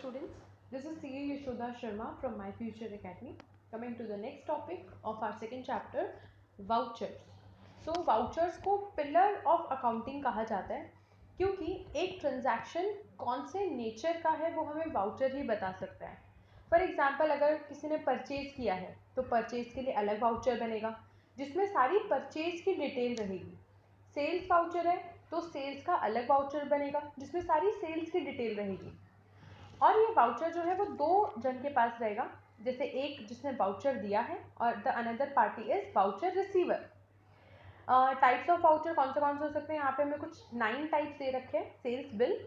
students, this is CA Yashoda Sharma from My Future Academy. Coming to the next topic of our second chapter, vouchers. So vouchers को pillar of accounting कहा जाता है क्योंकि एक transaction कौन से nature का है वो हमें voucher ही बता सकता है. For example, अगर किसी ने purchase किया है तो purchase के लिए अलग voucher बनेगा जिसमें सारी purchase की detail रहेगी. सेल्स वाउचर है तो सेल्स का अलग वाउचर बनेगा जिसमें सारी सेल्स की डिटेल रहेगी. और ये वाउचर जो है वो दो जन के पास रहेगा, जैसे एक जिसने वाउचर दिया है और the another party is voucher receiver. Types of voucher कौन से हो सकते हैं, यहाँ पे हमें कुछ 9 टाइप्स दे रखे हैं. Sales bill,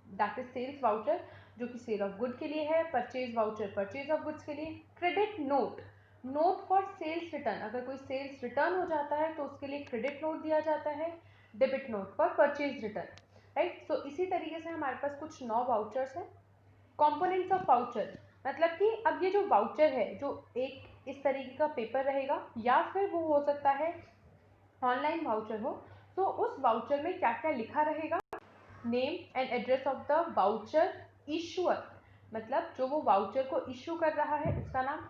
that is sales voucher जो कि सेल ऑफ गुड के लिए है. Purchase voucher purchase of goods के लिए. Credit note, note for sales return, अगर कोई सेल्स रिटर्न हो जाता है तो उसके लिए क्रेडिट नोट दिया जाता है. Debit note for purchase return. Right, so इसी तरीके से हमारे पास कुछ 9 वाउचर्स हैं. कंपोनेंट्स ऑफ वाउचर मतलब कि अब ये जो वाउचर है जो एक इस तरीके का पेपर रहेगा या फिर वो हो सकता है ऑनलाइन वाउचर हो, तो उस वाउचर में क्या क्या लिखा रहेगा. Name and address of the voucher issuer, मतलब जो वो वाउचर को इशू कर रहा है उसका नाम,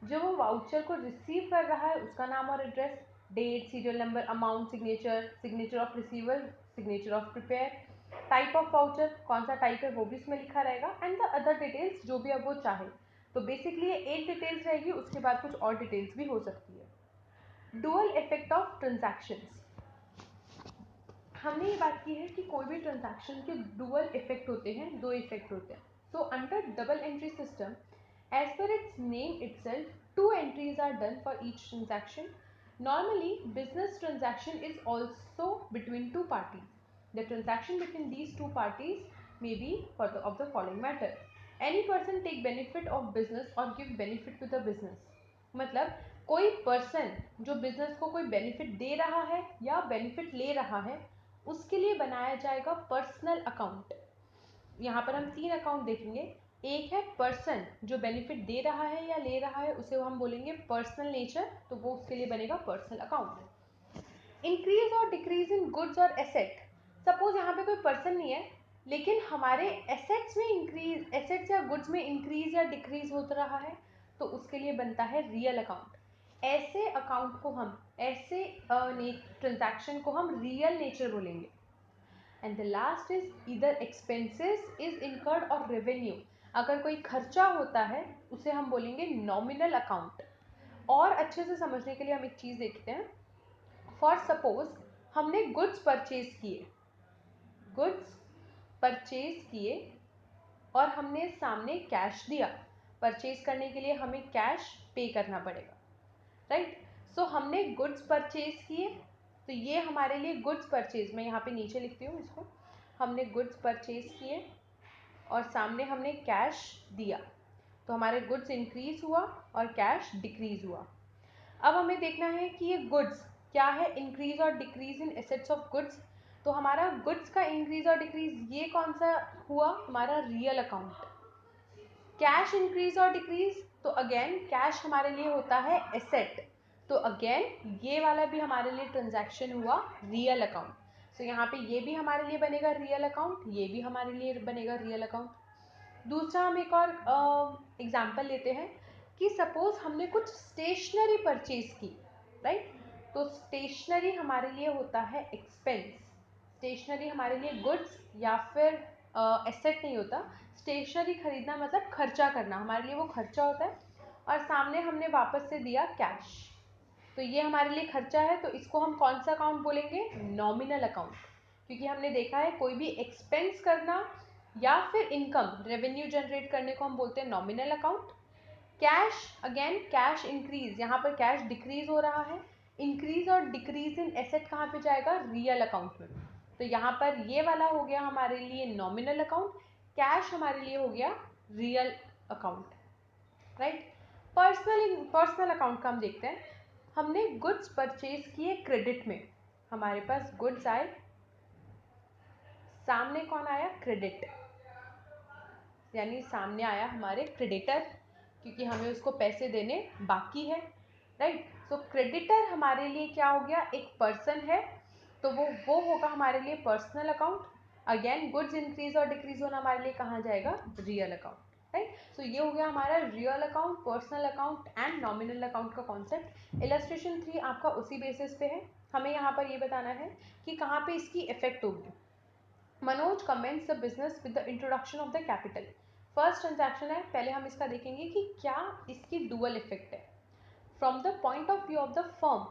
जो वो वाउचर को रिसीव कर रहा है उसका नाम और address, date, serial number, amount, signature, signature of receiver, signature of prepare, type of voucher कौन सा टाइप है वो भी इसमें लिखा रहेगा, एंड द अदर डिटेल्स जो भी अब वो चाहे. तो बेसिकली ये 8 डिटेल्स रहेगी, उसके बाद कुछ और डिटेल्स भी हो सकती है. डुअल इफेक्ट ऑफ ट्रांजैक्शंस, हमने ये बात की है कि कोई भी ट्रांजैक्शन के डुअल इफेक्ट होते हैं, दो इफेक्ट होते हैं. So under double entry system, as per its name itself, 2 entries are done for each transaction. Normally, business transaction is also between 2 parties. The transaction between these 2 parties may be of the following matter. Any person take benefit of business or give benefit to the business. मतलब कोई person जो business को कोई benefit दे रहा है या benefit ले रहा है उसके लिए बनाया जाएगा पर्सनल अकाउंट. यहाँ पर हम 3 अकाउंट देखेंगे. एक है पर्सन जो बेनिफिट दे रहा है या ले रहा है, उसे हम बोलेंगे पर्सनल नेचर, तो वो उसके लिए बनेगा पर्सनल अकाउंट. इंक्रीज और डिक्रीज इन गुड्स और एसेट, सपोज यहाँ पे कोई पर्सन नहीं है लेकिन हमारे एसेट्स में इंक्रीज, एसेट्स या गुड्स में इंक्रीज या डिक्रीज होता रहा है तो उसके लिए बनता है रियल अकाउंट. ऐसे अकाउंट को हम, ऐसे ट्रांजैक्शन को हम रियल नेचर बोलेंगे. एंड द लास्ट इज इधर एक्सपेंसेस इज इनकर्ड और रेवेन्यू, अगर कोई खर्चा होता है उसे हम बोलेंगे नॉमिनल अकाउंट. और अच्छे से समझने के लिए हम एक चीज़ देखते हैं. फॉर सपोज हमने गुड्स परचेज किए, गुड्स परचेज किए और हमने सामने कैश दिया. परचेज करने के लिए हमें कैश पे करना पड़ेगा. राइट, सो हमने गुड्स परचेज किए, तो ये हमारे लिए गुड्स परचेज, मैं यहाँ पे नीचे लिखती हूँ इसको, हमने गुड्स परचेज किए और सामने हमने कैश दिया, तो हमारे गुड्स इंक्रीज हुआ और कैश डिक्रीज हुआ. अब हमें देखना है कि ये गुड्स क्या है, इंक्रीज और decrease in assets of goods. तो हमारा गुड्स का इंक्रीज और डिक्रीज ये कौन सा हुआ, हमारा रियल अकाउंट. कैश इंक्रीज और डिक्रीज, तो अगेन कैश हमारे लिए होता है एसेट, तो अगेन ये वाला भी हमारे लिए ट्रांजैक्शन हुआ रियल अकाउंट. तो यहाँ पे ये भी हमारे लिए बनेगा रियल अकाउंट, ये भी हमारे लिए बनेगा रियल अकाउंट. दूसरा हम एक और एग्जांपल लेते हैं कि सपोज हमने कुछ स्टेशनरी परचेज की. राइट, तो स्टेशनरी हमारे लिए होता है एक्सपेंस. स्टेशनरी हमारे लिए गुड्स या फिर एसेट नहीं होता. स्टेशनरी खरीदना मतलब खर्चा करना, हमारे लिए वो खर्चा होता है. और सामने हमने वापस से दिया कैश, तो ये हमारे लिए खर्चा है, तो इसको हम कौन सा अकाउंट बोलेंगे, नॉमिनल अकाउंट. क्योंकि हमने देखा है कोई भी एक्सपेंस करना या फिर इनकम, रेवेन्यू जनरेट करने को हम बोलते हैं nominal account. Cash, again cash increase, यहाँ पर कैश डिक्रीज हो रहा है. इंक्रीज और डिक्रीज इन एसेट कहाँ पे जाएगा, रियल अकाउंट में. तो यहाँ पर ये वाला हो गया हमारे लिए नॉमिनल अकाउंट, कैश हमारे लिए हो गया real account. Right, personal account का हम देखते हैं. हमने गुड्स परचेज किए क्रेडिट में, हमारे पास गुड्स आए, सामने कौन आया, क्रेडिट, यानी सामने आया हमारे क्रेडिटर, क्योंकि हमें उसको पैसे देने बाकी है. राइट, सो क्रेडिटर हमारे लिए क्या हो गया, एक पर्सन है, तो वो होगा हमारे लिए personal account. Again goods increase और डिक्रीज होना हमारे लिए कहाँ जाएगा, रियल अकाउंट, राइट। सो ये हो गया हमारा real account, personal account and nominal account का कॉन्सेप्ट। इलस्ट्रेशन 3 आपका उसी बेसिस पे है। हमें यहाँ पर ये बताना है कि कहाँ पे इसकी इफेक्ट होगी। Manoj comments the business with the introduction of the capital. First transaction है, पहले हम इसका देखेंगे कि क्या इसकी डुअल इफेक्ट है from the point of view of the firm.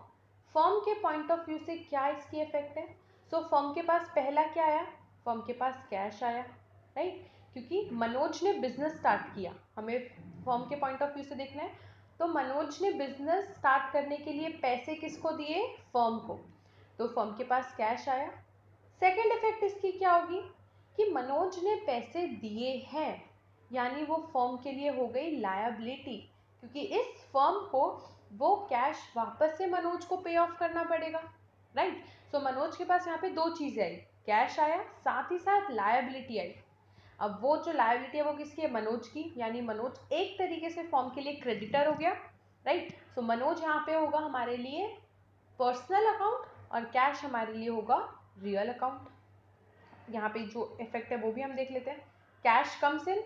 Firm के पॉइंट ऑफ व्यू से क्या इसकी इफेक्ट है। सो फर्म के पास पहला क्या आया, फर्म के पास कैश आया, राइट, क्योंकि मनोज ने बिजनेस स्टार्ट किया। हमें फर्म के पॉइंट ऑफ व्यू से देखना है, तो मनोज ने बिजनेस स्टार्ट करने के लिए पैसे किसको दिए, फर्म को, तो फर्म के पास कैश आया। सेकेंड इफेक्ट इसकी क्या होगी कि मनोज ने पैसे दिए हैं, यानी वो फर्म के लिए हो गई लायबिलिटी, क्योंकि इस फर्म को वो कैश वापस से मनोज को पे ऑफ करना पड़ेगा, राइट। सो मनोज के पास यहाँ पे दो चीजें आई, कैश आया, साथ ही साथ लायबिलिटी आई। अब वो जो लायबिलिटी है वो किसकी है, मनोज की, यानी मनोज एक तरीके से फर्म के लिए क्रेडिटर हो गया, राइट। सो मनोज यहाँ पे होगा हमारे लिए पर्सनल अकाउंट और कैश हमारे लिए होगा रियल अकाउंट। यहाँ पे जो इफेक्ट है वो भी हम देख लेते हैं। कैश कम्स इन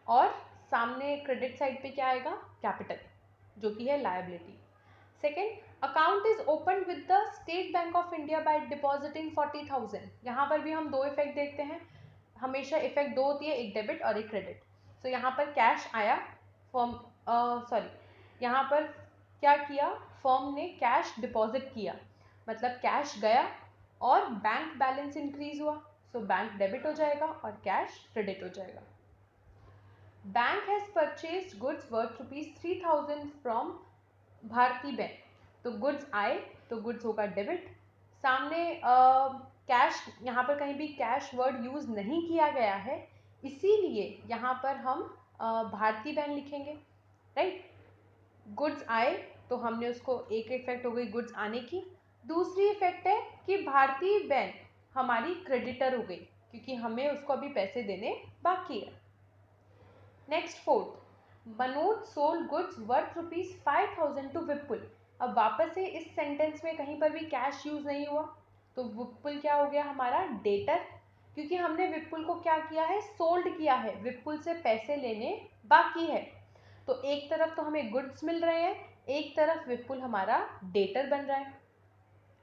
और सामने क्रेडिट साइड पे क्या आएगा, कैपिटल, जो कि है liability. Second, account is open with the state bank of India by depositing 40,000। यहाँ पर भी हम दो इफेक्ट देखते हैं, हमेशा इफेक्ट दो होती है, एक डेबिट और एक क्रेडिट। सो यहाँ पर कैश आया, फर्म यहाँ पर क्या किया, फर्म ने कैश डिपॉजिट किया, मतलब कैश गया और बैंक बैलेंस इंक्रीज हुआ, सो बैंक डेबिट हो जाएगा और कैश क्रेडिट हो जाएगा। Bank has purchased goods worth ₹3,000 from Bharti bank, तो गुड्स आए तो गुड्स होगा डेबिट। सामने कैश, यहाँ पर कहीं भी कैश वर्ड यूज नहीं किया गया है, इसीलिए यहाँ पर हम भारती बैंक लिखेंगे, राइट। गुड्स आए तो हमने उसको, एक इफेक्ट हो गई गुड्स आने की। दूसरी इफेक्ट है कि भारतीय बैंक हमारी क्रेडिटर हो गई, क्योंकि हमें उसको अभी पैसे देने बाकी है। Next fourth, Manoj sold goods worth ₹5,000 to Vipul. अब वापस से इस सेंटेंस में कहीं पर भी कैश यूज नहीं हुआ, तो विपुल क्या हो गया हमारा डेटर, क्योंकि हमने विपुल को क्या किया है, सोल्ड किया है, विपुल से पैसे लेने बाकी है। तो एक तरफ तो हमें गुड्स मिल रहे हैं, एक तरफ विपुल हमारा डेटर बन रहा है,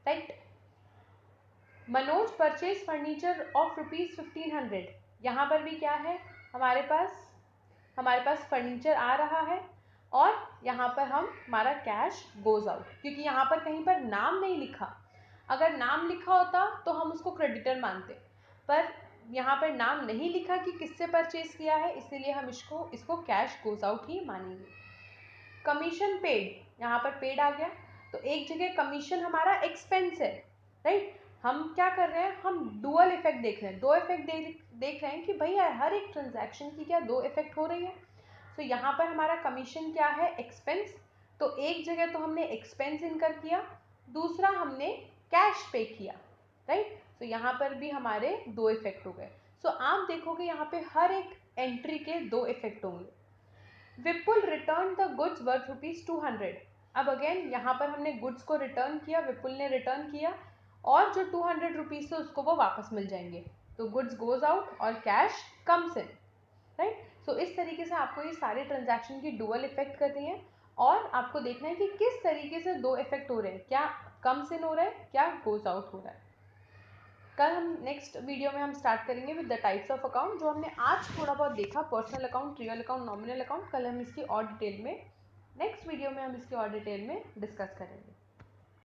right. Manoj purchase furniture of ₹1,500। यहाँ पर भी क्या है, हमारे पास फर्नीचर आ रहा है और यहाँ पर हमारा कैश गोज आउट, क्योंकि यहाँ पर कहीं पर नाम नहीं लिखा। अगर नाम लिखा होता तो हम उसको क्रेडिटर मानते, पर यहाँ पर नाम नहीं लिखा कि किससे परचेज किया है, इसीलिए हम इसको कैश गोज आउट ही मानेंगे। कमीशन पेड, यहाँ पर पेड आ गया, तो एक जगह कमीशन हमारा एक्सपेंस है, राइट। हम क्या कर रहे हैं, हम डुअल इफेक्ट देख रहे हैं, दो इफेक्ट देख रहे हैं कि भैया हर एक ट्रांजैक्शन की क्या दो इफेक्ट हो रही है। तो यहाँ पर हमारा कमीशन क्या है, एक्सपेंस, तो एक जगह तो हमने एक्सपेंस इनकर किया, दूसरा हमने कैश पे किया, राइट। तो यहाँ पर भी हमारे दो इफेक्ट हो गए। सो आप देखोगे यहाँ पे हर एक एंट्री के दो इफेक्ट होंगे। विपुल रिटर्न द गुड्स वर्थ ₹200। अब अगेन यहाँ पर हमने गुड्स को रिटर्न किया, विपुल ने रिटर्न किया, और जो ₹200 थे उसको वो वापस मिल जाएंगे, तो गुड्स गोज आउट और कैश कम्स इन, राइट। सो इस तरीके से आपको ये सारे ट्रांजैक्शन की डुअल इफेक्ट करनी है, और आपको देखना है कि किस तरीके से दो इफेक्ट हो रहे हैं, क्या कम्स इन हो रहा है, क्या गोज आउट हो रहा है। कल हम नेक्स्ट वीडियो में हम स्टार्ट करेंगे with the types of account, जो हमने आज थोड़ा बहुत देखा, personal account, real account, nominal account. कल हम इसकी और डिटेल में, नेक्स्ट वीडियो में हम इसकी और डिटेल में डिस्कस करेंगे।